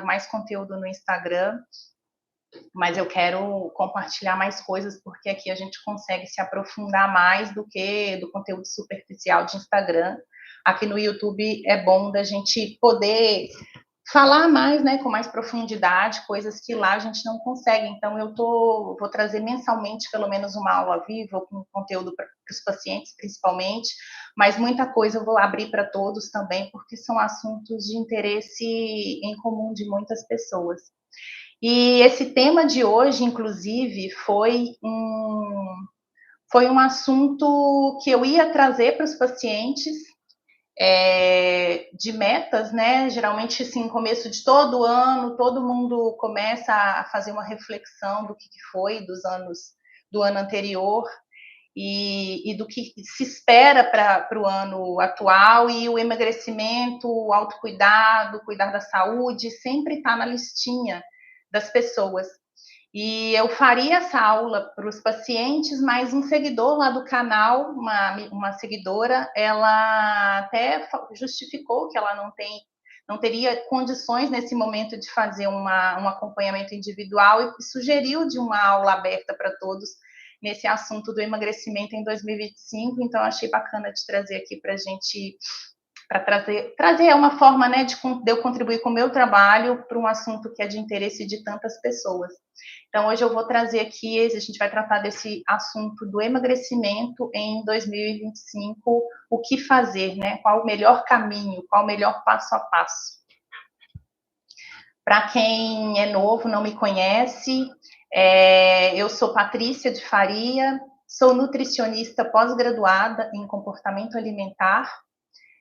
mais conteúdo no Instagram, mas eu quero compartilhar mais coisas, porque aqui a gente consegue se aprofundar mais do que do conteúdo superficial de Instagram. Aqui no YouTube é bom da gente poder falar mais, né, com mais profundidade, coisas que lá a gente não consegue. Então, vou trazer mensalmente, pelo menos, uma aula viva, com conteúdo para os pacientes, principalmente, mas muita coisa eu vou abrir para todos também, porque são assuntos de interesse em comum de muitas pessoas. E esse tema de hoje, inclusive, foi um assunto que eu ia trazer para os pacientes, de metas, né? Geralmente, assim, no começo de todo ano, todo mundo começa a fazer uma reflexão do que foi do ano anterior e do que se espera para o ano atual, e o emagrecimento, o autocuidado, cuidar da saúde, sempre está na listinha das pessoas. E eu faria essa aula para os pacientes, mas um seguidor lá do canal, uma seguidora, ela até justificou que ela não teria condições nesse momento de fazer um acompanhamento individual e sugeriu de uma aula aberta para todos nesse assunto do emagrecimento em 2025. Então, eu achei bacana de trazer aqui para a gente, para trazer uma forma, né, de eu contribuir com o meu trabalho para um assunto que é de interesse de tantas pessoas. Então, hoje eu vou trazer aqui, a gente vai tratar desse assunto do emagrecimento em 2025, o que fazer, né? Qual o melhor caminho, qual o melhor passo a passo. Para quem é novo, não me conhece, eu sou Patrícia de Faria, sou nutricionista pós-graduada em comportamento alimentar.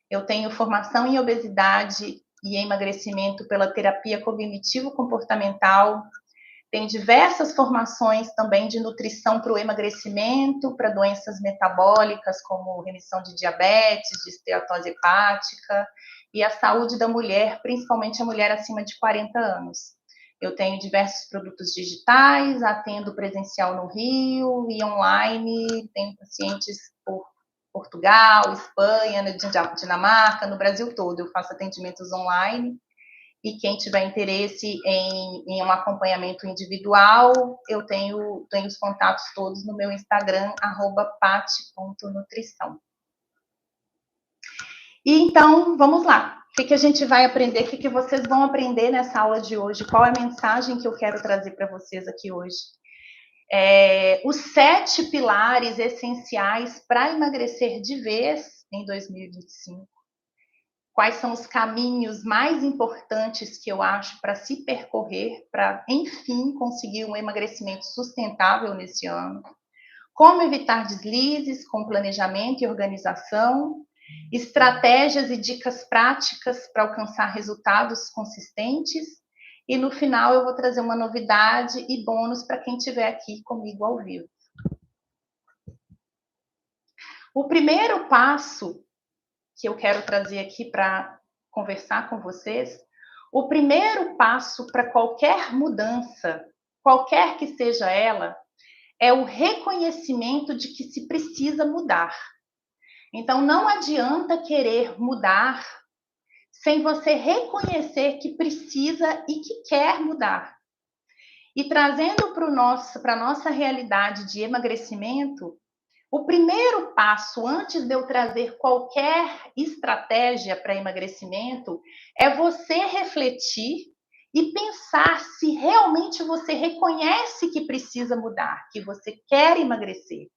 Eu tenho formação em obesidade e emagrecimento pela terapia cognitivo-comportamental. Tenho diversas formações também de nutrição para o emagrecimento, para doenças metabólicas, como remissão de diabetes, de esteatose hepática, e a saúde da mulher, principalmente a mulher acima de 40 anos. Eu tenho diversos produtos digitais, atendo presencial no Rio e online, tenho pacientes por Portugal, Espanha, Dinamarca, no Brasil todo. Eu faço atendimentos online. E quem tiver interesse em um acompanhamento individual, eu tenho os contatos todos no meu Instagram, @pati.nutrição. E então, vamos lá. O que a gente vai aprender? O que vocês vão aprender nessa aula de hoje? Qual é a mensagem que eu quero trazer para vocês aqui hoje? Os 7 pilares essenciais para emagrecer de vez em 2025. Quais são os caminhos mais importantes que eu acho para se percorrer, para, enfim, conseguir um emagrecimento sustentável nesse ano? Como evitar deslizes com planejamento e organização? Estratégias e dicas práticas para alcançar resultados consistentes? E no final eu vou trazer uma novidade e bônus para quem estiver aqui comigo ao vivo. O primeiro passo que eu quero trazer aqui para conversar com vocês, o primeiro passo para qualquer mudança, qualquer que seja ela, é o reconhecimento de que se precisa mudar. Então, não adianta querer mudar sem você reconhecer que precisa e que quer mudar. E trazendo para a nossa realidade de emagrecimento, o primeiro passo, antes de eu trazer qualquer estratégia para emagrecimento, é você refletir e pensar se realmente você reconhece que precisa mudar, que você quer emagrecer.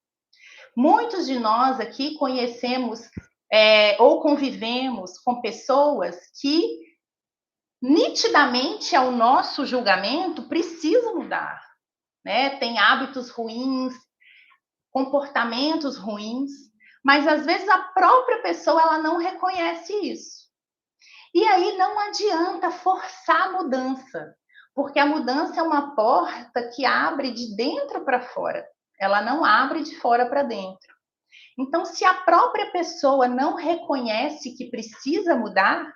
Muitos de nós aqui conhecemos ou convivemos com pessoas que, nitidamente, ao nosso julgamento, precisam mudar, né? Tem hábitos ruins, comportamentos ruins, mas às vezes a própria pessoa ela não reconhece isso. E aí não adianta forçar a mudança, porque a mudança é uma porta que abre de dentro para fora, ela não abre de fora para dentro. Então, se a própria pessoa não reconhece que precisa mudar,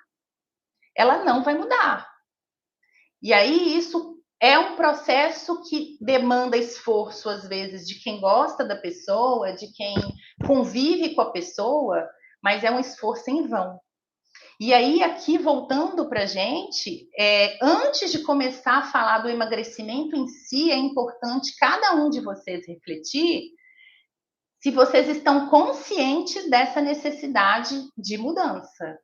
ela não vai mudar. E aí isso é um processo que demanda esforço, às vezes, de quem gosta da pessoa, de quem convive com a pessoa, mas é um esforço em vão. E aí, aqui, voltando para a gente, antes de começar a falar do emagrecimento em si, é importante cada um de vocês refletir se vocês estão conscientes dessa necessidade de mudança,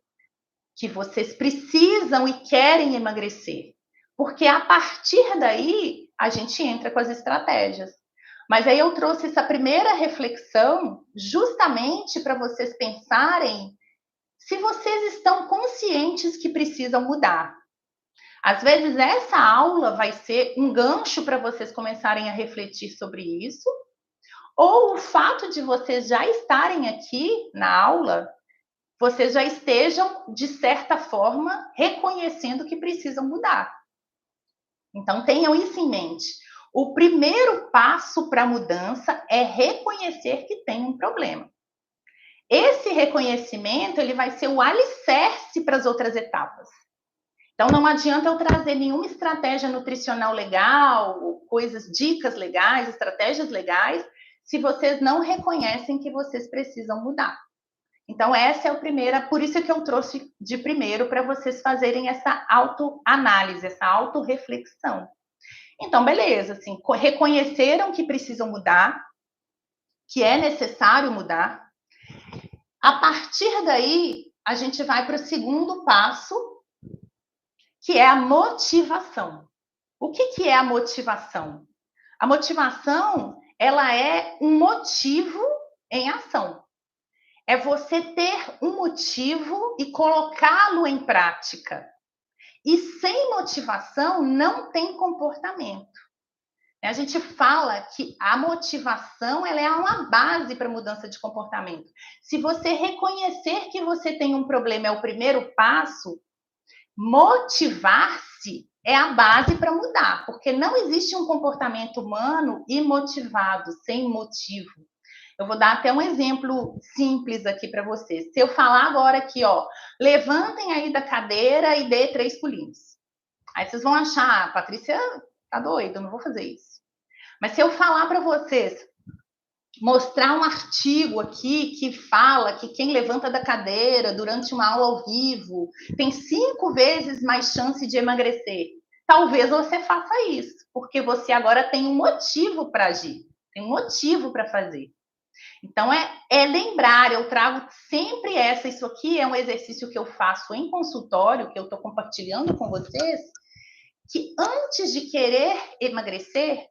que vocês precisam e querem emagrecer. Porque a partir daí, a gente entra com as estratégias. Mas aí eu trouxe essa primeira reflexão justamente para vocês pensarem se vocês estão conscientes que precisam mudar. Às vezes essa aula vai ser um gancho para vocês começarem a refletir sobre isso, ou o fato de vocês já estarem aqui na aula, vocês já estejam, de certa forma, reconhecendo que precisam mudar. Então tenham isso em mente. O primeiro passo para a mudança é reconhecer que tem um problema. Esse reconhecimento ele vai ser o alicerce para as outras etapas. Então, não adianta eu trazer nenhuma estratégia nutricional legal, dicas legais, estratégias legais, se vocês não reconhecem que vocês precisam mudar. Então, essa é a primeira, por isso que eu trouxe de primeiro para vocês fazerem essa autoanálise, essa autorreflexão. Então, beleza, assim, reconheceram que precisam mudar, que é necessário mudar. A partir daí, a gente vai para o segundo passo, que é a motivação. O que é a motivação? A motivação, ela é um motivo em ação. É você ter um motivo e colocá-lo em prática. E sem motivação não tem comportamento. A gente fala que a motivação ela é uma base para mudança de comportamento. Se você reconhecer que você tem um problema é o primeiro passo, motivar-se é a base para mudar, porque não existe um comportamento humano imotivado, sem motivo. Eu vou dar até um exemplo simples aqui para vocês. Se eu falar agora aqui, ó, levantem aí da cadeira e dê 3 pulinhos. Aí vocês vão achar, Patrícia tá doida, eu não vou fazer isso. Mas se eu falar para vocês, mostrar um artigo aqui que fala que quem levanta da cadeira durante uma aula ao vivo tem 5 vezes mais chance de emagrecer. Talvez você faça isso, porque você agora tem um motivo para agir, tem um motivo para fazer. Então, lembrar, eu trago sempre isso aqui é um exercício que eu faço em consultório, que eu estou compartilhando com vocês, que antes de querer emagrecer,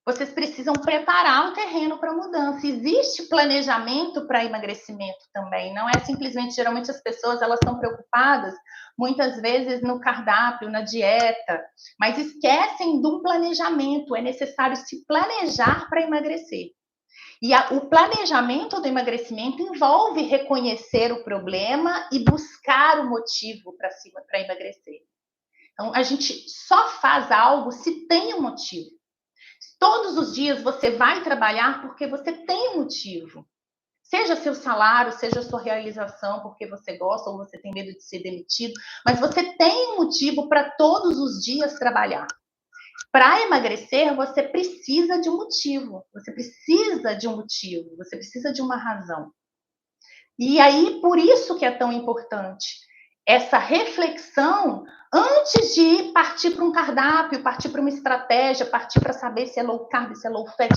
vocês precisam preparar o terreno para a mudança. Existe planejamento para emagrecimento também, não é simplesmente, geralmente as pessoas elas estão preocupadas muitas vezes no cardápio, na dieta, mas esquecem de um planejamento, é necessário se planejar para emagrecer. E o planejamento do emagrecimento envolve reconhecer o problema e buscar o motivo para emagrecer. Então, a gente só faz algo se tem um motivo. Todos os dias você vai trabalhar porque você tem um motivo. Seja seu salário, seja sua realização, porque você gosta ou você tem medo de ser demitido, mas você tem um motivo para todos os dias trabalhar. Para emagrecer, você precisa de um motivo, você precisa de um motivo, você precisa de uma razão. E aí, por isso que é tão importante essa reflexão antes de partir para um cardápio, partir para uma estratégia, partir para saber se é low carb, se é low fat.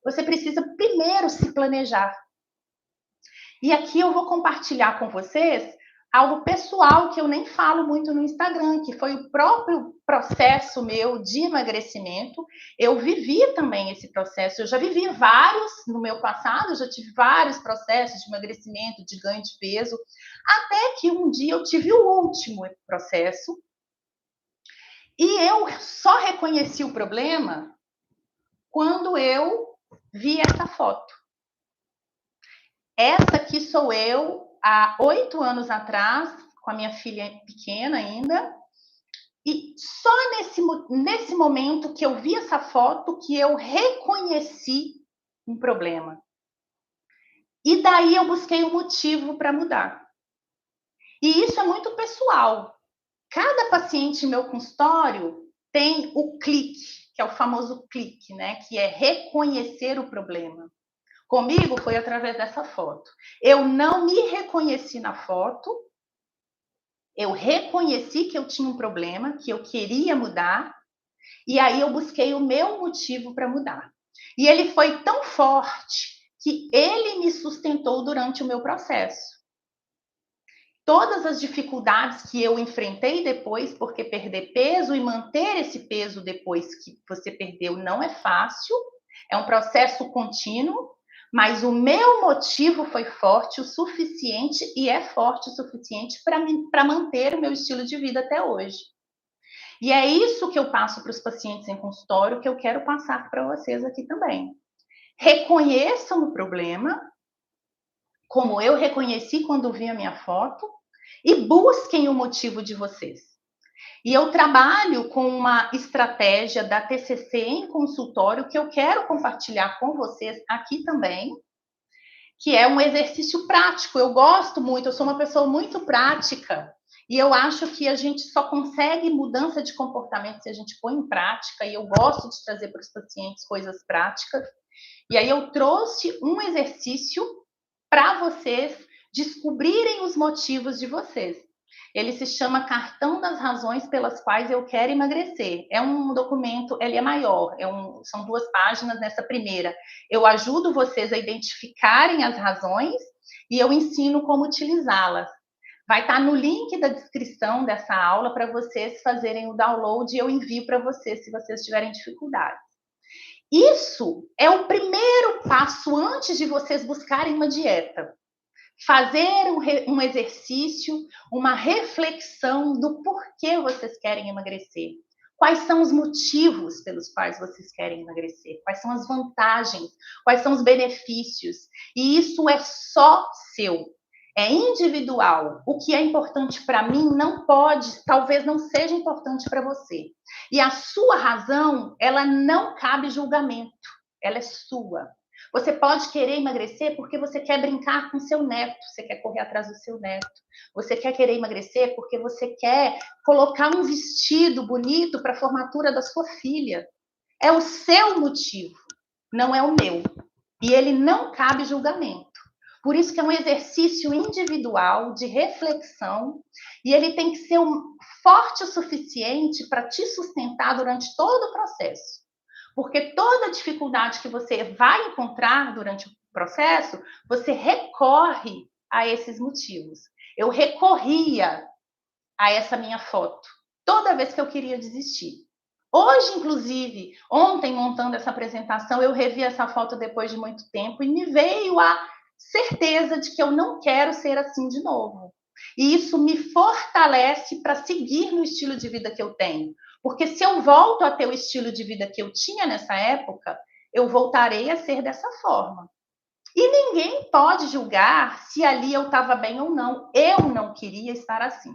Você precisa primeiro se planejar. E aqui eu vou compartilhar com vocês algo pessoal que eu nem falo muito no Instagram, que foi o próprio processo meu de emagrecimento. Eu vivi também esse processo, eu já vivi vários no meu passado, eu já tive vários processos de emagrecimento, de ganho de peso, até que um dia eu tive o último processo e eu só reconheci o problema quando eu vi essa foto. Essa aqui sou eu há 8 anos atrás, com a minha filha pequena ainda, e só nesse momento que eu vi essa foto que eu reconheci um problema. E daí eu busquei um motivo para mudar. E isso é muito pessoal. Cada paciente em meu consultório tem o clique, que é o famoso clique, né? Que é reconhecer o problema. Comigo foi através dessa foto. Eu não me reconheci na foto, Eu reconheci que eu tinha um problema, que eu queria mudar, e aí eu busquei o meu motivo para mudar. E ele foi tão forte que ele me sustentou durante o meu processo. Todas as dificuldades que eu enfrentei depois, porque perder peso e manter esse peso depois que você perdeu não é fácil, é um processo contínuo, mas o meu motivo foi forte o suficiente e é forte o suficiente para manter o meu estilo de vida até hoje. E é isso que eu passo para os pacientes em consultório, que eu quero passar para vocês aqui também. Reconheçam o problema, como eu reconheci quando vi a minha foto, e busquem o motivo de vocês. E eu trabalho com uma estratégia da TCC em consultório que eu quero compartilhar com vocês aqui também, que é um exercício prático. Eu gosto muito, eu sou uma pessoa muito prática, e eu acho que a gente só consegue mudança de comportamento se a gente põe em prática, e eu gosto de trazer para os pacientes coisas práticas. E aí eu trouxe um exercício para vocês descobrirem os motivos de vocês. Ele se chama Cartão das Razões pelas Quais Eu Quero Emagrecer. É um documento, ele é maior, são 2 páginas nessa primeira. Eu ajudo vocês a identificarem as razões e eu ensino como utilizá-las. Vai estar no link da descrição dessa aula para vocês fazerem o download e eu envio para vocês se vocês tiverem dificuldade. Isso é o primeiro passo antes de vocês buscarem uma dieta. Fazer um exercício, uma reflexão do porquê vocês querem emagrecer. Quais são os motivos pelos quais vocês querem emagrecer? Quais são as vantagens? Quais são os benefícios? E isso é só seu. É individual. O que é importante para mim não pode, talvez não seja importante para você. E a sua razão, ela não cabe julgamento. Ela é sua. Você pode querer emagrecer porque você quer brincar com seu neto, você quer correr atrás do seu neto. Você quer querer emagrecer porque você quer colocar um vestido bonito para a formatura da sua filha. É o seu motivo, não é o meu. E ele não cabe julgamento. Por isso que é um exercício individual de reflexão e ele tem que ser forte o suficiente para te sustentar durante todo o processo. Porque toda dificuldade que você vai encontrar durante o processo, você recorre a esses motivos. Eu recorria a essa minha foto toda vez que eu queria desistir. Hoje, inclusive, ontem, montando essa apresentação, eu revi essa foto depois de muito tempo e me veio a certeza de que eu não quero ser assim de novo. E isso me fortalece para seguir no estilo de vida que eu tenho. Porque se eu volto a ter o estilo de vida que eu tinha nessa época, eu voltarei a ser dessa forma. E ninguém pode julgar se ali eu estava bem ou não. Eu não queria estar assim.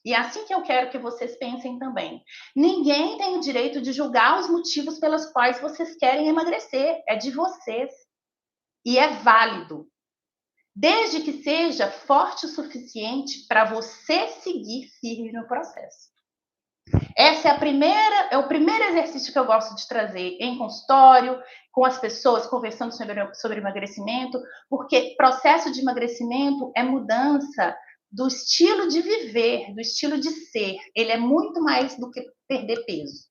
E é assim que eu quero que vocês pensem também. Ninguém tem o direito de julgar os motivos pelos quais vocês querem emagrecer. É de vocês. E é válido. Desde que seja forte o suficiente para você seguir firme no processo. Essa é o primeiro exercício que eu gosto de trazer em consultório, com as pessoas, conversando sobre emagrecimento, porque processo de emagrecimento é mudança do estilo de viver, do estilo de ser. Ele é muito mais do que perder peso.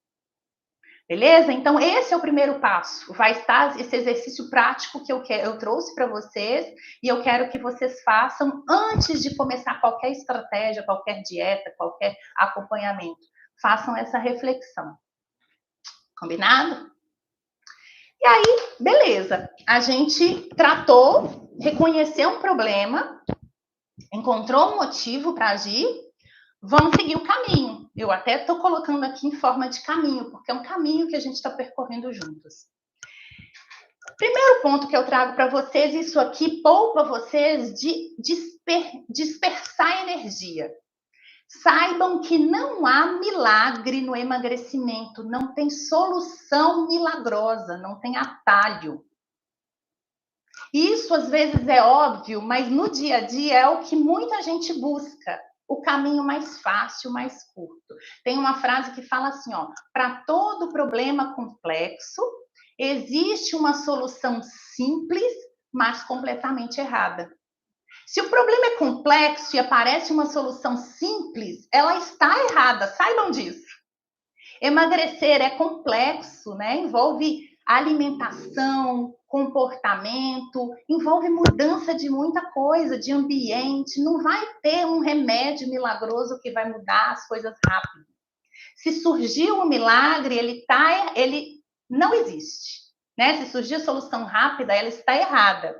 Beleza? Então, esse é o primeiro passo. Vai estar esse exercício prático que eu trouxe para vocês e eu quero que vocês façam antes de começar qualquer estratégia, qualquer dieta, qualquer acompanhamento. Façam essa reflexão. Combinado? E aí, beleza. A gente tratou, reconheceu um problema, encontrou um motivo para agir, vamos seguir o caminho. Eu até estou colocando aqui em forma de caminho, porque é um caminho que a gente está percorrendo juntos. Primeiro ponto que eu trago para vocês, isso aqui poupa vocês de dispersar energia. Saibam que não há milagre no emagrecimento, não tem solução milagrosa, não tem atalho. Isso às vezes é óbvio, mas no dia a dia é o que muita gente busca, o caminho mais fácil, mais curto. Tem uma frase que fala assim, ó, para todo problema complexo, existe uma solução simples, mas completamente errada. Se o problema é complexo e aparece uma solução simples, ela está errada, saibam disso. Emagrecer é complexo, né? Envolve alimentação, comportamento, envolve mudança de muita coisa, de ambiente. Não vai ter um remédio milagroso que vai mudar as coisas rápido. Se surgiu um milagre, ele não existe, né? Se surgir a solução rápida, ela está errada.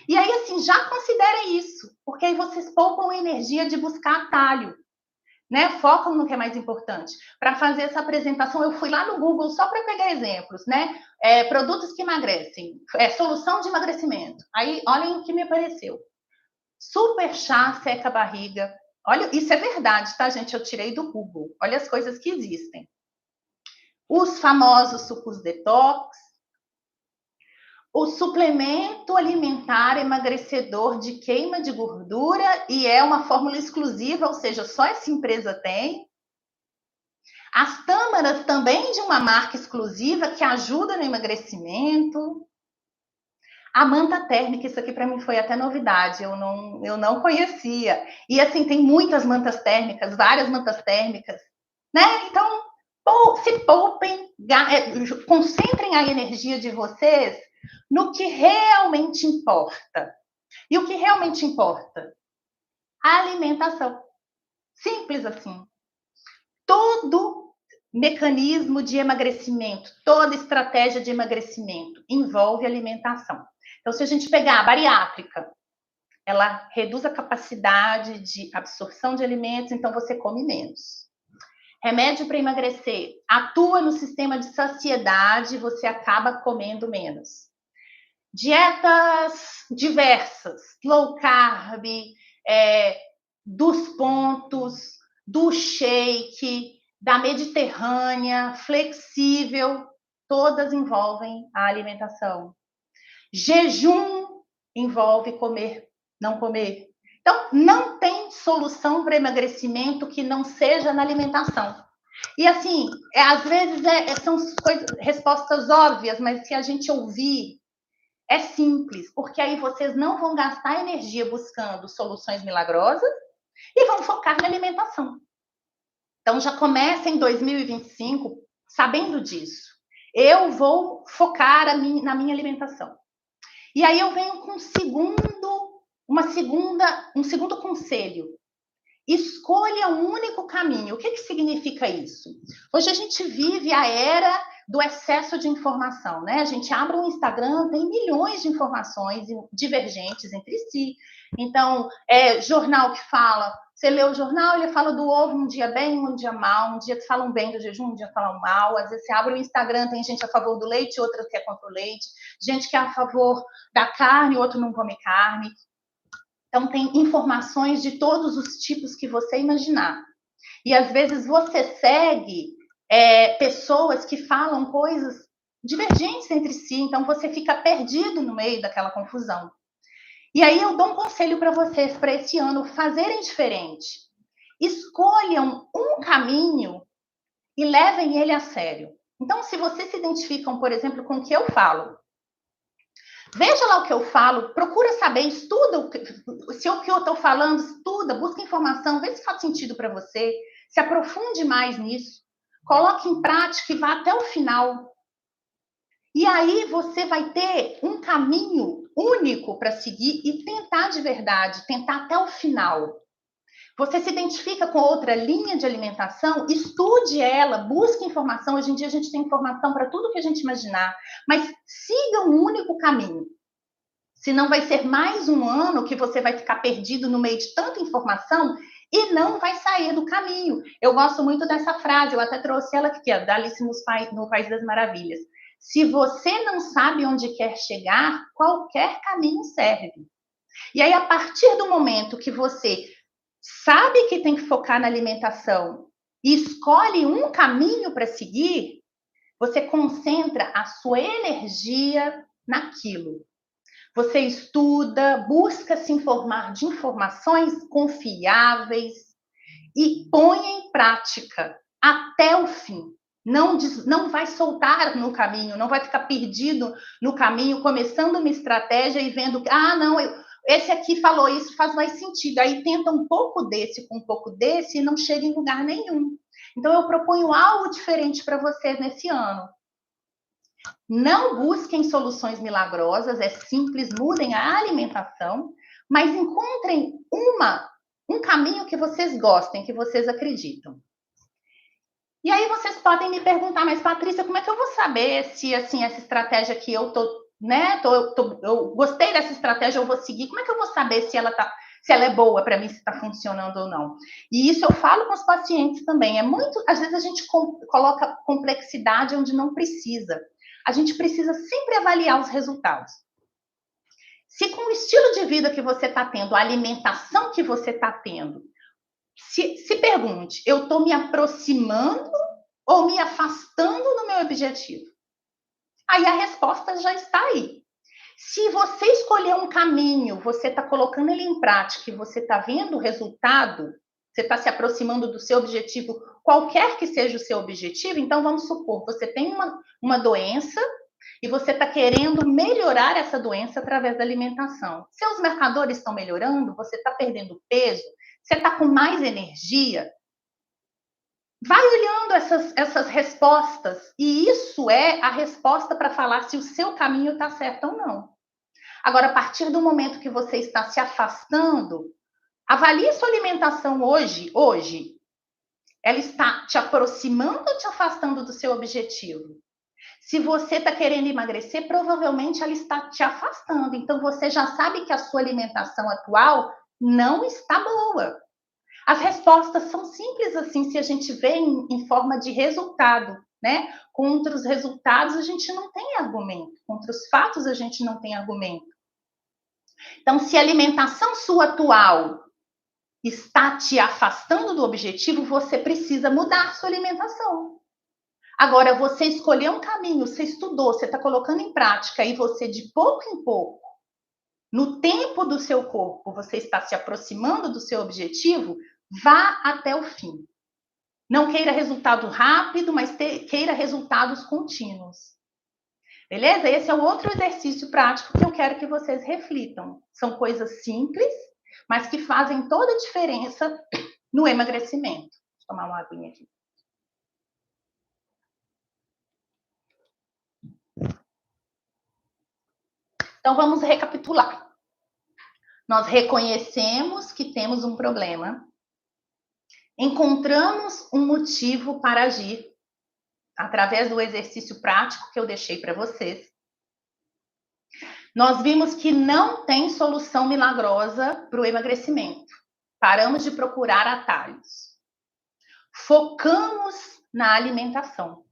E aí, assim, já considere isso, porque aí vocês poupam energia de buscar atalho, né? Focam no que é mais importante. Para fazer essa apresentação, eu fui lá no Google só para pegar exemplos, né? Produtos que emagrecem, solução de emagrecimento. Aí, olhem o que me apareceu. Super chá seca a barriga. Olha, isso é verdade, tá, gente? Eu tirei do Google. Olha as coisas que existem. Os famosos sucos detox, o suplemento alimentar emagrecedor de queima de gordura, e é uma fórmula exclusiva, ou seja, só essa empresa tem. As tâmaras também de uma marca exclusiva que ajuda no emagrecimento. A manta térmica, isso aqui para mim foi até novidade, eu não conhecia. E assim, tem muitas mantas térmicas, várias mantas térmicas, né? Então, se poupem, concentrem a energia de vocês no que realmente importa. E o que realmente importa? A alimentação. Simples assim. Todo mecanismo de emagrecimento, toda estratégia de emagrecimento envolve alimentação. Então, se a gente pegar a bariátrica, ela reduz a capacidade de absorção de alimentos, então você come menos. Remédio para emagrecer atua no sistema de saciedade, você acaba comendo menos. Dietas diversas, low carb, dos pontos, do shake, da mediterrânea, flexível, todas envolvem a alimentação. Jejum envolve comer, não comer. Então, não tem solução para emagrecimento que não seja na alimentação. E assim, às vezes são respostas óbvias, mas se a gente ouvir, é simples, porque aí vocês não vão gastar energia buscando soluções milagrosas e vão focar na alimentação. Então, já começa em 2025 sabendo disso. Eu vou focar na minha alimentação. E aí eu venho com um segundo conselho. Escolha um único caminho. O que significa isso? Hoje a gente vive a era do excesso de informação, né? A gente abre um Instagram, tem milhões de informações divergentes entre si. Então, jornal que fala, você lê o jornal, ele fala do ovo um dia bem, um dia mal, um dia falam bem do jejum, um dia falam mal. Às vezes você abre o Instagram, tem gente a favor do leite, outra que é contra o leite, gente que é a favor da carne, outro não come carne. Então, tem informações de todos os tipos que você imaginar. E, às vezes, você segue pessoas que falam coisas divergentes entre si, então você fica perdido no meio daquela confusão. E aí eu dou um conselho para vocês, para esse ano, fazerem diferente. Escolham um caminho e levem ele a sério. Então, se vocês se identificam, por exemplo, com o que eu falo, veja lá o que eu falo, procura saber, estuda se o que eu estou falando, estuda, busca informação, vê se faz sentido para você, se aprofunde mais nisso, coloque em prática e vá até o final. E aí você vai ter um caminho único para seguir e tentar de verdade, tentar até o final. Você se identifica com outra linha de alimentação, estude ela, busque informação. Hoje em dia a gente tem informação para tudo que a gente imaginar, mas siga um único caminho. Senão vai ser mais um ano que você vai ficar perdido no meio de tanta informação e não vai sair do caminho. Eu gosto muito dessa frase, eu até trouxe ela aqui, da Alice no País das Maravilhas. Se você não sabe onde quer chegar, qualquer caminho serve. E aí, a partir do momento que você sabe que tem que focar na alimentação e escolhe um caminho para seguir, você concentra a sua energia naquilo. Você estuda, busca se informar de informações confiáveis e põe em prática até o fim. Não vai soltar no caminho, não vai ficar perdido no caminho, começando uma estratégia e vendo que, esse aqui falou isso, faz mais sentido. Aí tenta um pouco desse com um pouco desse e não chega em lugar nenhum. Então, eu proponho algo diferente para vocês nesse ano. Não busquem soluções milagrosas, é simples, mudem a alimentação, mas encontrem um caminho que vocês gostem, que vocês acreditam. E aí vocês podem me perguntar, mas Patrícia, como é que eu vou saber se assim essa estratégia que eu tô, né, eu gostei dessa estratégia, eu vou seguir? Como é que eu vou saber se ela é boa para mim, se está funcionando ou não? E isso eu falo com os pacientes também. Às vezes a gente coloca complexidade onde não precisa. A gente precisa sempre avaliar os resultados. Se com o estilo de vida que você está tendo, a alimentação que você está tendo, se pergunte, eu estou me aproximando ou me afastando do meu objetivo? Aí a resposta já está aí. Se você escolher um caminho, você está colocando ele em prática e você está vendo o resultado, você está se aproximando do seu objetivo, qualquer que seja o seu objetivo, então vamos supor, você tem uma doença e você está querendo melhorar essa doença através da alimentação. Seus marcadores estão melhorando, você está perdendo peso, você está com mais energia. Vai olhando essas respostas, e isso é a resposta para falar se o seu caminho está certo ou não. Agora, a partir do momento que você está se afastando, avalie sua alimentação hoje. Ela está te aproximando ou te afastando do seu objetivo? Se você está querendo emagrecer, provavelmente ela está te afastando. Então, você já sabe que a sua alimentação atual não está boa. As respostas são simples assim, se a gente vê em forma de resultado, né? Contra os resultados, a gente não tem argumento. Contra os fatos, a gente não tem argumento. Então, se a alimentação sua atual está te afastando do objetivo, você precisa mudar sua alimentação. Agora, você escolheu um caminho, você estudou, você está colocando em prática, e você, de pouco em pouco, no tempo do seu corpo, você está se aproximando do seu objetivo, vá até o fim. Não queira resultado rápido, mas queira resultados contínuos. Beleza? Esse é o outro exercício prático que eu quero que vocês reflitam. São coisas simples, mas que fazem toda a diferença no emagrecimento. Vou tomar uma aguinha aqui. Então, vamos recapitular. Nós reconhecemos que temos um problema, encontramos um motivo para agir através do exercício prático que eu deixei para vocês. Nós vimos que não tem solução milagrosa para o emagrecimento. Paramos de procurar atalhos. Focamos na alimentação,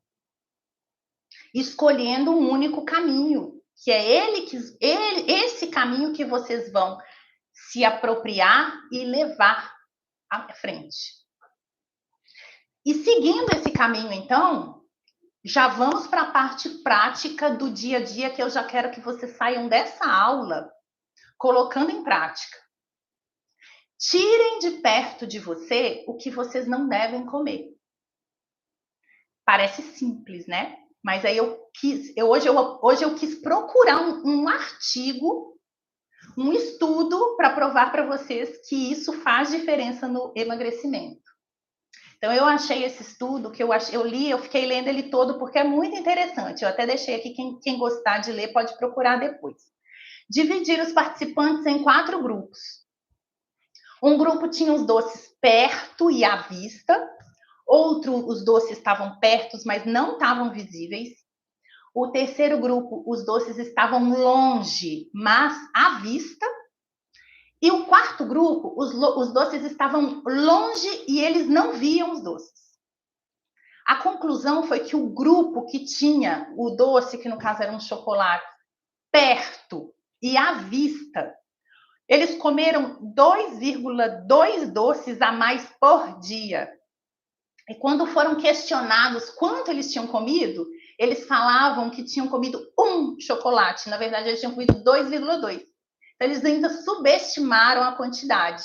escolhendo um único caminho, que é esse caminho que vocês vão se apropriar e levar à frente. E seguindo esse caminho, então, já vamos para a parte prática do dia a dia, que eu já quero que vocês saiam dessa aula colocando em prática. Tirem de perto de você o que vocês não devem comer. Parece simples, né? Mas aí hoje eu quis procurar um artigo, um estudo para provar para vocês que isso faz diferença no emagrecimento. Então, eu achei esse estudo, que eu fiquei lendo ele todo, porque é muito interessante. Eu até deixei aqui, quem gostar de ler pode procurar depois. Dividir os participantes em 4 grupos. Um grupo tinha os doces perto e à vista, outro, os doces estavam perto, mas não estavam visíveis. O terceiro grupo, os doces estavam longe, mas à vista. E o quarto grupo, os doces estavam longe e eles não viam os doces. A conclusão foi que o grupo que tinha o doce, que no caso era um chocolate, perto e à vista, eles comeram 2,2 doces a mais por dia. E quando foram questionados quanto eles tinham comido, eles falavam que tinham comido um chocolate. Na verdade, eles tinham comido 2,2. Então, eles ainda subestimaram a quantidade.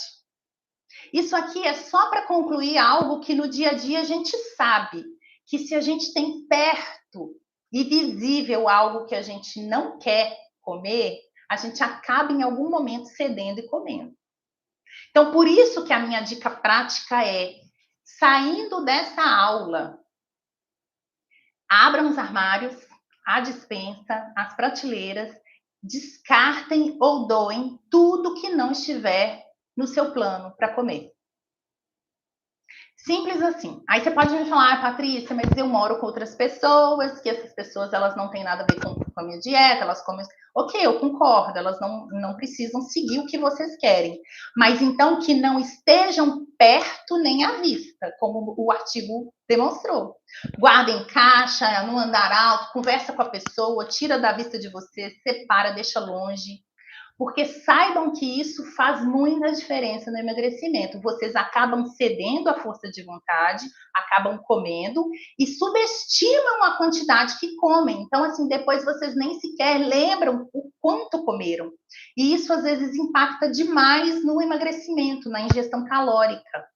Isso aqui é só para concluir algo que no dia a dia a gente sabe, que se a gente tem perto e visível algo que a gente não quer comer, a gente acaba em algum momento cedendo e comendo. Então, por isso que a minha dica prática é, saindo dessa aula, abram os armários, a despensa, as prateleiras, descartem ou doem tudo que não estiver no seu plano para comer. Simples assim. Aí você pode me falar, Patrícia, mas eu moro com outras pessoas, que essas pessoas elas não têm nada a ver com a minha dieta, elas comem. Ok, eu concordo, elas não precisam seguir o que vocês querem. Mas então que não estejam perto nem à vista, como o artigo demonstrou. Guarda em caixa, no andar alto, conversa com a pessoa, tira da vista de você, separa, deixa longe. Porque saibam que isso faz muita diferença no emagrecimento. Vocês acabam cedendo à força de vontade, acabam comendo e subestimam a quantidade que comem. Então, assim, depois vocês nem sequer lembram o quanto comeram. E isso, às vezes, impacta demais no emagrecimento, na ingestão calórica.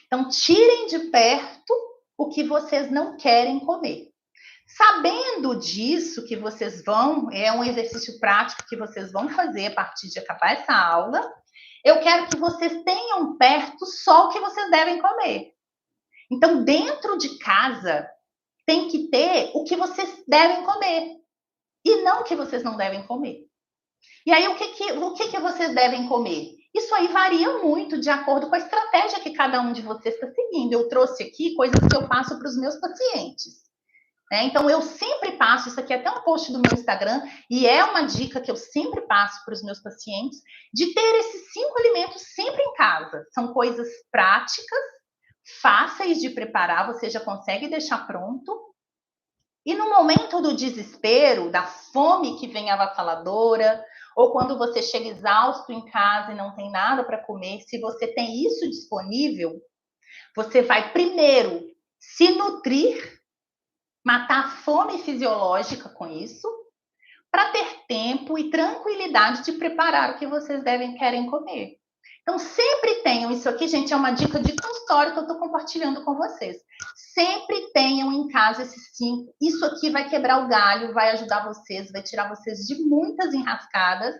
Então, tirem de perto o que vocês não querem comer. Sabendo disso que vocês vão, é um exercício prático que vocês vão fazer a partir de acabar essa aula, eu quero que vocês tenham perto só o que vocês devem comer. Então, dentro de casa, tem que ter o que vocês devem comer e não o que vocês não devem comer. E aí, o que vocês devem comer? Isso aí varia muito de acordo com a estratégia que cada um de vocês está seguindo. Eu trouxe aqui coisas que eu passo para os meus pacientes. Então, eu sempre passo, isso aqui é até um post do meu Instagram, e é uma dica que eu sempre passo para os meus pacientes, de ter esses 5 alimentos sempre em casa. São coisas práticas, fáceis de preparar, você já consegue deixar pronto. E no momento do desespero, da fome que vem avassaladora, ou quando você chega exausto em casa e não tem nada para comer, se você tem isso disponível, você vai primeiro se nutrir, matar a fome fisiológica com isso, para ter tempo e tranquilidade de preparar o que vocês querem comer. Então, sempre tenham, isso aqui, gente, é uma dica de consultório que eu estou compartilhando com vocês. Sempre tenham em casa esses 5. Isso aqui vai quebrar o galho, vai ajudar vocês, vai tirar vocês de muitas enrascadas.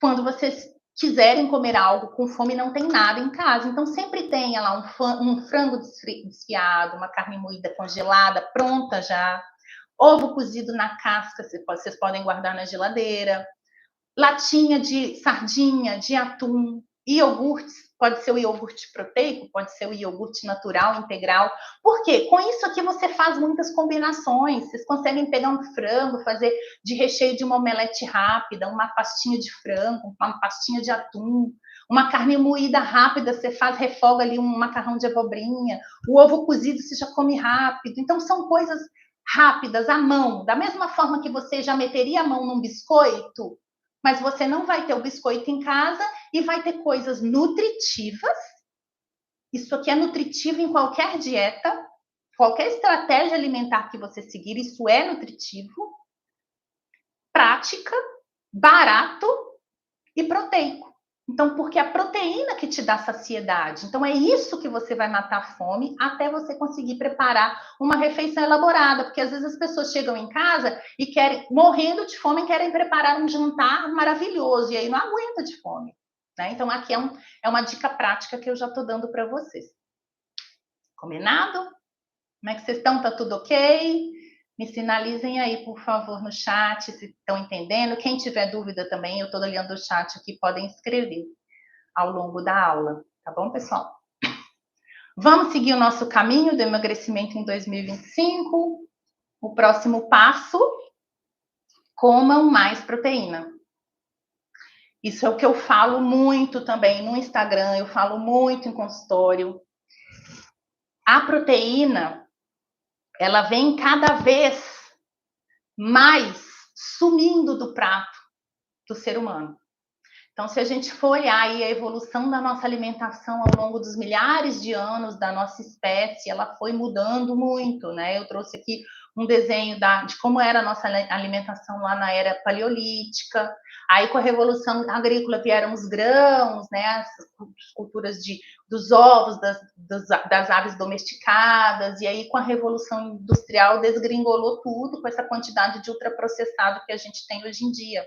Quando vocês quiserem comer algo com fome, não tem nada em casa. Então, sempre tenha lá um frango desfiado, uma carne moída congelada, pronta já. Ovo cozido na casca, vocês podem guardar na geladeira. Latinha de sardinha, de atum, iogurtes, pode ser o iogurte proteico, pode ser o iogurte natural, integral. Por quê? Com isso aqui você faz muitas combinações. Vocês conseguem pegar um frango, fazer de recheio de uma omelete rápida, uma pastinha de frango, uma pastinha de atum, uma carne moída rápida, você refoga ali um macarrão de abobrinha, o ovo cozido você já come rápido. Então, são coisas rápidas, à mão. Da mesma forma que você já meteria a mão num biscoito, mas você não vai ter o biscoito em casa e vai ter coisas nutritivas. Isso aqui é nutritivo em qualquer dieta, qualquer estratégia alimentar que você seguir, isso é nutritivo, prática, barato e proteico. Então, porque é a proteína que te dá saciedade. Então, é isso que você vai matar a fome até você conseguir preparar uma refeição elaborada. Porque às vezes as pessoas chegam em casa e querem, morrendo de fome, querem preparar um jantar maravilhoso. E aí não aguenta de fome. Né? Então, aqui é uma dica prática que eu já estou dando para vocês. Combinado? Como é que vocês estão? Tá tudo ok? Me sinalizem aí, por favor, no chat, se estão entendendo. Quem tiver dúvida também, eu estou olhando o chat aqui, podem escrever ao longo da aula. Tá bom, pessoal? Vamos seguir o nosso caminho do emagrecimento em 2025. O próximo passo, comam mais proteína. Isso é o que eu falo muito também no Instagram, eu falo muito em consultório. A proteína, ela vem cada vez mais sumindo do prato do ser humano. Então, se a gente for olhar aí a evolução da nossa alimentação ao longo dos milhares de anos da nossa espécie, ela foi mudando muito, né? Eu trouxe aqui um desenho de como era a nossa alimentação lá na era paleolítica. Aí, com a Revolução Agrícola, vieram os grãos, né, as culturas dos ovos, das aves domesticadas, e aí, com a Revolução Industrial, desgringolou tudo com essa quantidade de ultraprocessado que a gente tem hoje em dia.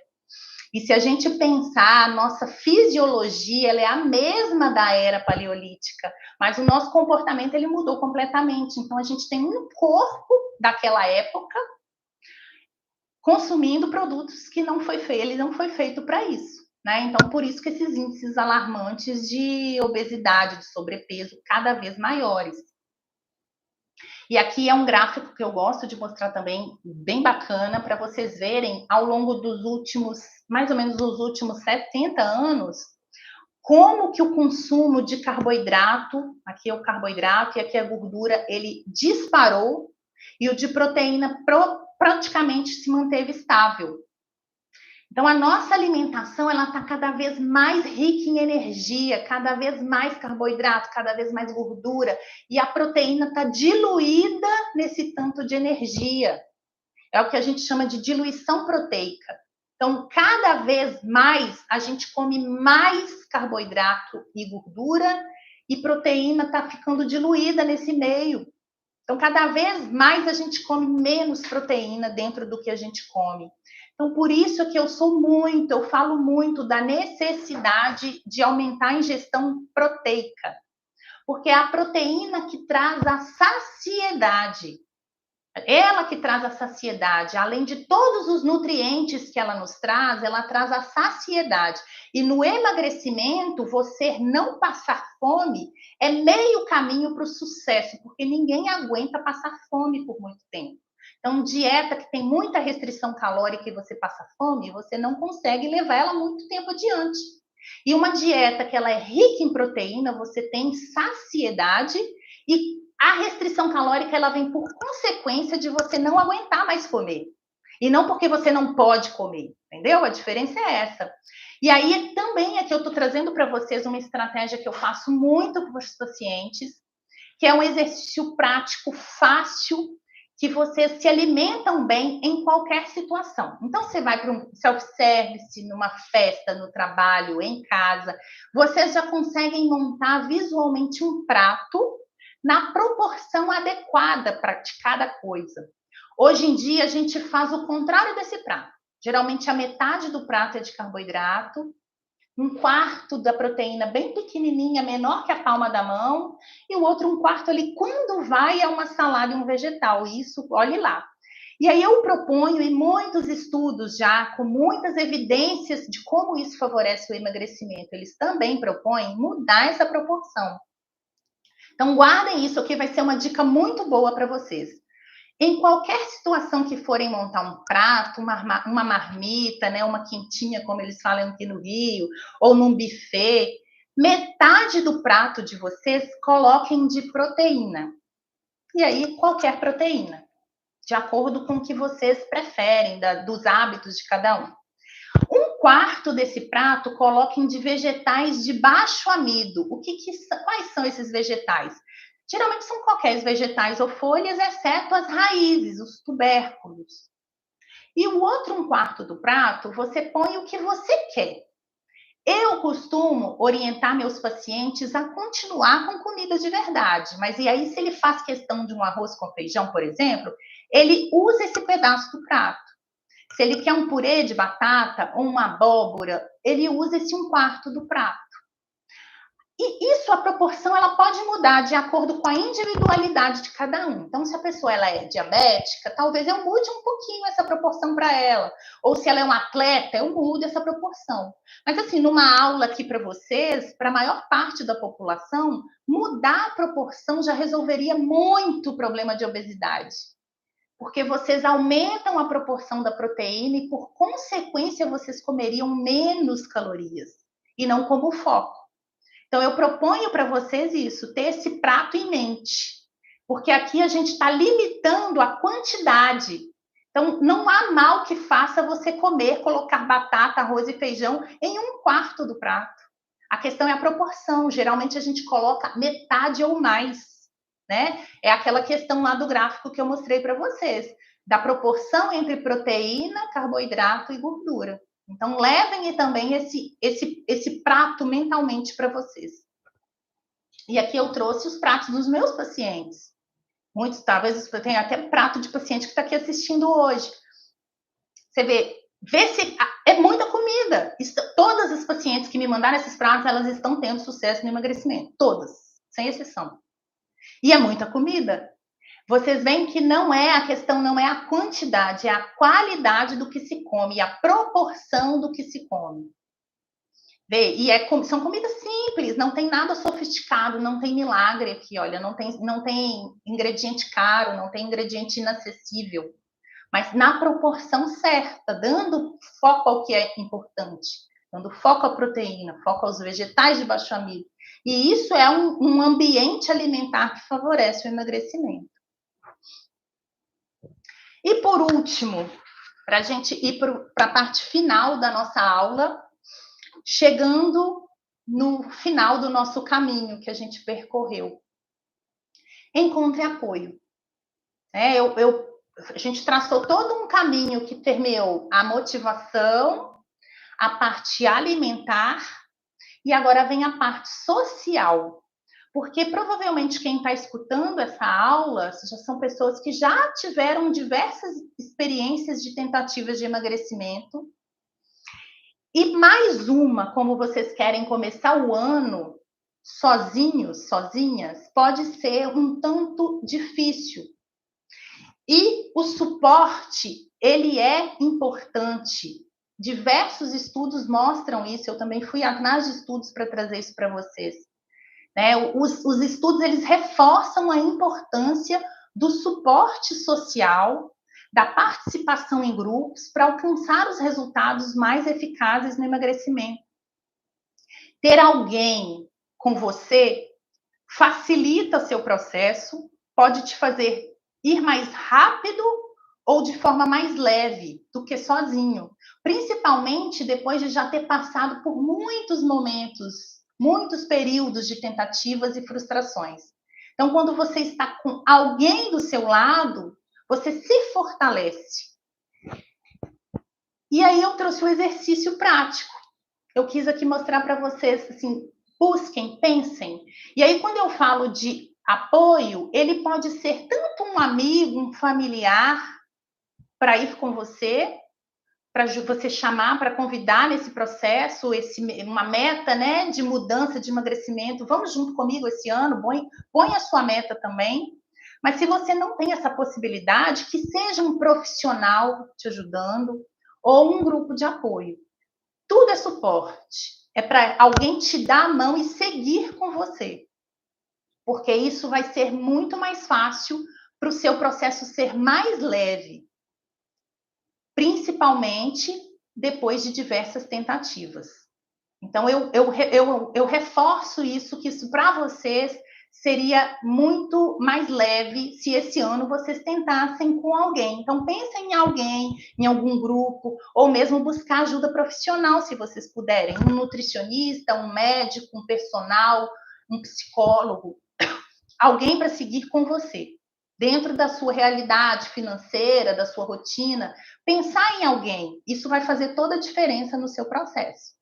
E se a gente pensar, a nossa fisiologia ela é a mesma da era paleolítica, mas o nosso comportamento ele mudou completamente. Então, a gente tem um corpo daquela época consumindo produtos que ele não foi feito para isso. Né? Então, por isso que esses índices alarmantes de obesidade, de sobrepeso, cada vez maiores. E aqui é um gráfico que eu gosto de mostrar também, bem bacana, para vocês verem, ao longo dos últimos, mais ou menos os últimos 70 anos, como que o consumo de carboidrato, aqui é o carboidrato e aqui é a gordura, ele disparou, e o de proteína praticamente se manteve estável. Então, a nossa alimentação ela está cada vez mais rica em energia, cada vez mais carboidrato, cada vez mais gordura, e a proteína está diluída nesse tanto de energia. É o que a gente chama de diluição proteica. Então, cada vez mais a gente come mais carboidrato e gordura, e proteína está ficando diluída nesse meio. Então, cada vez mais a gente come menos proteína dentro do que a gente come. Então, por isso que eu falo muito da necessidade de aumentar a ingestão proteica, porque é a proteína que traz a saciedade. Ela que traz a saciedade, além de todos os nutrientes que ela nos traz, ela traz a saciedade. E no emagrecimento, você não passar fome é meio caminho para o sucesso, porque ninguém aguenta passar fome por muito tempo. Então, dieta que tem muita restrição calórica e você passa fome, você não consegue levar ela muito tempo adiante. E uma dieta que ela é rica em proteína, você tem saciedade e a restrição calórica ela vem por consequência de você não aguentar mais comer. E não porque você não pode comer, entendeu? A diferença é essa. E aí também é que eu estou trazendo para vocês uma estratégia que eu faço muito com os pacientes, que é um exercício prático, fácil, que vocês se alimentam bem em qualquer situação. Então, você vai para um self-service, numa festa, no trabalho, em casa, vocês já conseguem montar visualmente um prato na proporção adequada para cada coisa. Hoje em dia, a gente faz o contrário desse prato. Geralmente, a metade do prato é de carboidrato, um quarto da proteína bem pequenininha, menor que a palma da mão, e o outro um quarto ali, quando vai, é uma salada e um vegetal. Isso, olhe lá. E aí eu proponho, e muitos estudos já, com muitas evidências de como isso favorece o emagrecimento, eles também propõem mudar essa proporção. Então, guardem isso aqui, vai ser uma dica muito boa para vocês. Em qualquer situação que forem montar um prato, uma marmita, né, uma quentinha, como eles falam aqui no Rio, ou num buffet, metade do prato de vocês coloquem de proteína. E aí, qualquer proteína, de acordo com o que vocês preferem, dos hábitos de cada um. Um quarto desse prato coloquem de vegetais de baixo amido. Quais são esses vegetais? Geralmente são qualquer vegetais ou folhas, exceto as raízes, os tubérculos. E o outro um quarto do prato, você põe o que você quer. Eu costumo orientar meus pacientes a continuar com comida de verdade, mas e aí se ele faz questão de um arroz com feijão, por exemplo, ele usa esse pedaço do prato. Se ele quer um purê de batata ou uma abóbora, ele usa esse um quarto do prato. E isso, a proporção, ela pode mudar de acordo com a individualidade de cada um. Então, se a pessoa ela é diabética, talvez eu mude um pouquinho essa proporção para ela. Ou se ela é um atleta, eu mudo essa proporção. Mas, assim, numa aula aqui para vocês, para a maior parte da população, mudar a proporção já resolveria muito o problema de obesidade. Porque vocês aumentam a proporção da proteína e, por consequência, vocês comeriam menos calorias, e não como foco. Então, eu proponho para vocês isso, ter esse prato em mente, porque aqui a gente está limitando a quantidade. Então, não há mal que faça você comer, colocar batata, arroz e feijão em um quarto do prato. A questão é a proporção. Geralmente, a gente coloca metade ou mais. né? É aquela questão lá do gráfico que eu mostrei para vocês, da proporção entre proteína, carboidrato e gordura. Então, levem também esse prato mentalmente para vocês. E aqui eu trouxe os pratos dos meus pacientes. Muitos, talvez, tem até prato de paciente que está aqui assistindo hoje. Você vê se é muita comida. Todas as pacientes que me mandaram esses pratos, elas estão tendo sucesso no emagrecimento. Todas, sem exceção. E é muita comida. Vocês veem que a questão não é a quantidade, é a qualidade do que se come, e a proporção do que se come. E são comidas simples, não tem nada sofisticado, não tem milagre aqui, olha, não tem ingrediente caro, não tem ingrediente inacessível, mas na proporção certa, dando foco ao que é importante, dando foco à proteína, foco aos vegetais de baixo amido. E isso é um ambiente alimentar que favorece o emagrecimento. E por último, para a gente ir para a parte final da nossa aula, chegando no final do nosso caminho que a gente percorreu. Encontre apoio. A gente traçou todo um caminho que permeou a motivação, a parte alimentar, e agora vem a parte social. Porque provavelmente quem está escutando essa aula já são pessoas que já tiveram diversas experiências de tentativas de emagrecimento. E mais uma, como vocês querem começar o ano sozinhos, sozinhas, pode ser um tanto difícil. E o suporte, ele é importante. Diversos estudos mostram isso, eu também fui atrás de estudos para trazer isso para vocês. Os estudos, eles reforçam a importância do suporte social, da participação em grupos para alcançar os resultados mais eficazes no emagrecimento. Ter alguém com você facilita seu processo, pode te fazer ir mais rápido ou de forma mais leve do que sozinho, principalmente depois de já ter passado por muitos momentos, muitos períodos de tentativas e frustrações. Então, quando você está com alguém do seu lado, você se fortalece. E aí eu trouxe um exercício prático. Eu quis aqui mostrar para vocês, assim, busquem, pensem. E aí, quando eu falo de apoio, ele pode ser tanto um amigo, um familiar, para ir com você, para você chamar, para convidar nesse processo, uma meta, né, de mudança, de emagrecimento. Vamos junto comigo esse ano, põe a sua meta também. Mas se você não tem essa possibilidade, que seja um profissional te ajudando ou um grupo de apoio. Tudo é suporte. É para alguém te dar a mão e seguir com você. Porque isso vai ser muito mais fácil para o seu processo ser mais leve. Principalmente depois de diversas tentativas. Então, eu reforço isso, que isso para vocês seria muito mais leve se esse ano vocês tentassem com alguém. Então, pensem em alguém, em algum grupo, ou mesmo buscar ajuda profissional, se vocês puderem. Um nutricionista, um médico, um personal, um psicólogo. Alguém para seguir com você. Dentro da sua realidade financeira, da sua rotina, pensar em alguém. Isso vai fazer toda a diferença no seu processo.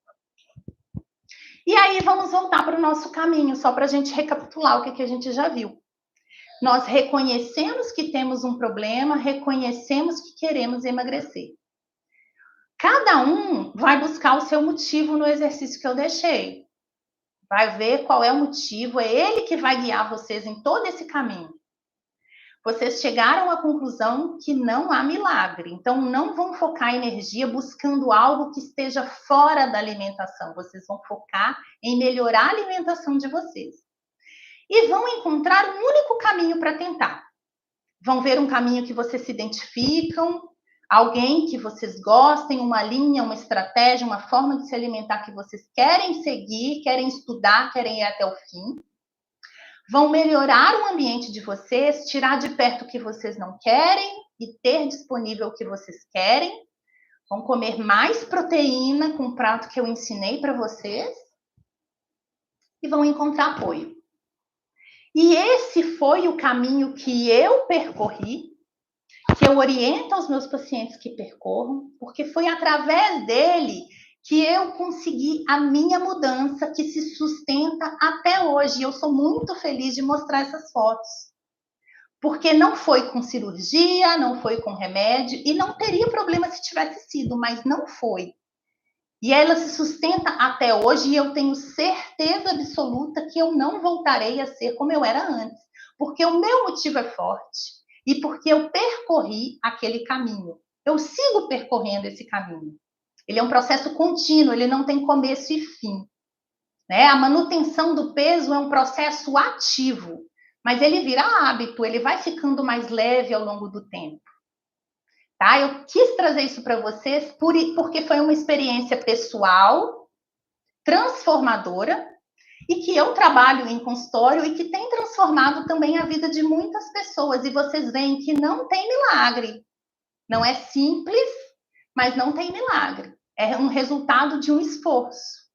E aí vamos voltar para o nosso caminho, só para a gente recapitular o que a gente já viu. Nós reconhecemos que temos um problema, reconhecemos que queremos emagrecer. Cada um vai buscar o seu motivo no exercício que eu deixei. Vai ver qual é o motivo, é ele que vai guiar vocês em todo esse caminho. Vocês chegaram à conclusão que não há milagre. Então, não vão focar energia buscando algo que esteja fora da alimentação. Vocês vão focar em melhorar a alimentação de vocês. E vão encontrar um único caminho para tentar. Vão ver um caminho que vocês se identificam, alguém que vocês gostem, uma linha, uma estratégia, uma forma de se alimentar que vocês querem seguir, querem estudar, querem ir até o fim. Vão melhorar o ambiente de vocês, tirar de perto o que vocês não querem e ter disponível o que vocês querem. Vão comer mais proteína com o prato que eu ensinei para vocês. E vão encontrar apoio. E esse foi o caminho que eu percorri, que eu oriento aos meus pacientes que percorram, porque foi através dele que eu consegui a minha mudança, que se sustenta até hoje. E eu sou muito feliz de mostrar essas fotos. Porque não foi com cirurgia, não foi com remédio, e não teria problema se tivesse sido, mas não foi. E ela se sustenta até hoje, e eu tenho certeza absoluta que eu não voltarei a ser como eu era antes, porque o meu motivo é forte e porque eu percorri aquele caminho. Eu sigo percorrendo esse caminho. Ele é um processo contínuo, ele não tem começo e fim. Né? A manutenção do peso é um processo ativo, mas ele vira hábito, ele vai ficando mais leve ao longo do tempo. Tá? Eu quis trazer isso para vocês porque foi uma experiência pessoal, transformadora, e que eu trabalho em consultório e que tem transformado também a vida de muitas pessoas. E vocês veem que não tem milagre. Não é simples, mas não tem milagre. É um resultado de um esforço.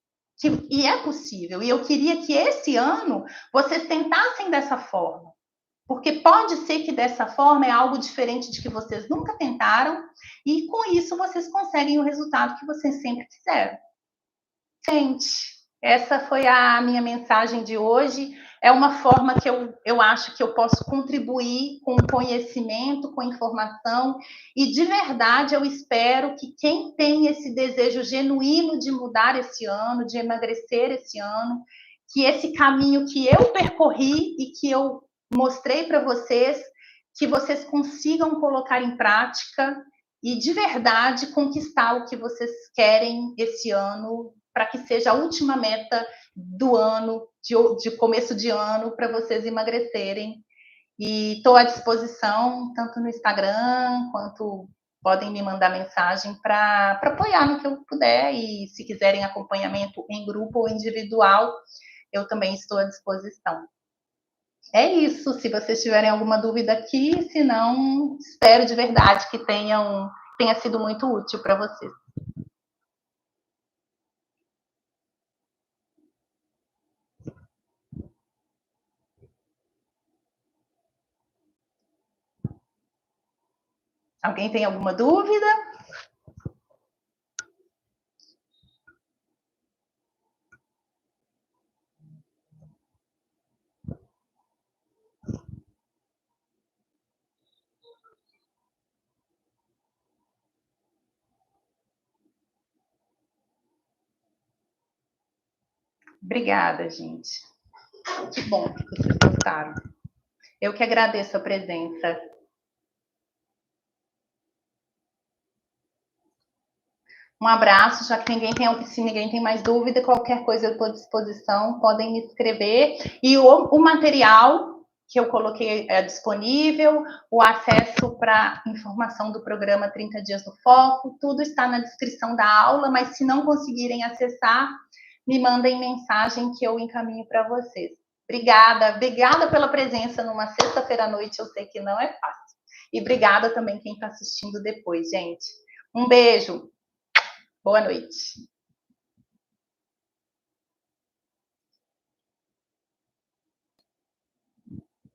E é possível. E eu queria que esse ano vocês tentassem dessa forma. Porque pode ser que dessa forma é algo diferente de que vocês nunca tentaram, e com isso vocês conseguem o resultado que vocês sempre quiseram. Gente, essa foi a minha mensagem de hoje. É uma forma que eu acho que eu posso contribuir com conhecimento, com informação, e de verdade eu espero que quem tem esse desejo genuíno de mudar esse ano, de emagrecer esse ano, que esse caminho que eu percorri e que eu mostrei para vocês, que vocês consigam colocar em prática e de verdade conquistar o que vocês querem esse ano, para que seja a última meta do ano, de começo de ano, para vocês emagrecerem. E estou à disposição, tanto no Instagram, quanto podem me mandar mensagem para apoiar no que eu puder. E se quiserem acompanhamento em grupo ou individual, eu também estou à disposição. É isso, se vocês tiverem alguma dúvida aqui, se não, espero de verdade que tenha sido muito útil para vocês. Alguém tem alguma dúvida? Obrigada, gente. Que bom que vocês gostaram. Eu que agradeço a presença. Um abraço, já que se ninguém tem mais dúvida, qualquer coisa eu estou à disposição, podem me escrever. E o material que eu coloquei é disponível, o acesso para informação do programa 30 Dias do Foco, tudo está na descrição da aula, mas se não conseguirem acessar, me mandem mensagem que eu encaminho para vocês. Obrigada pela presença numa sexta-feira à noite, eu sei que não é fácil. E obrigada também quem está assistindo depois, gente. Um beijo. Boa noite.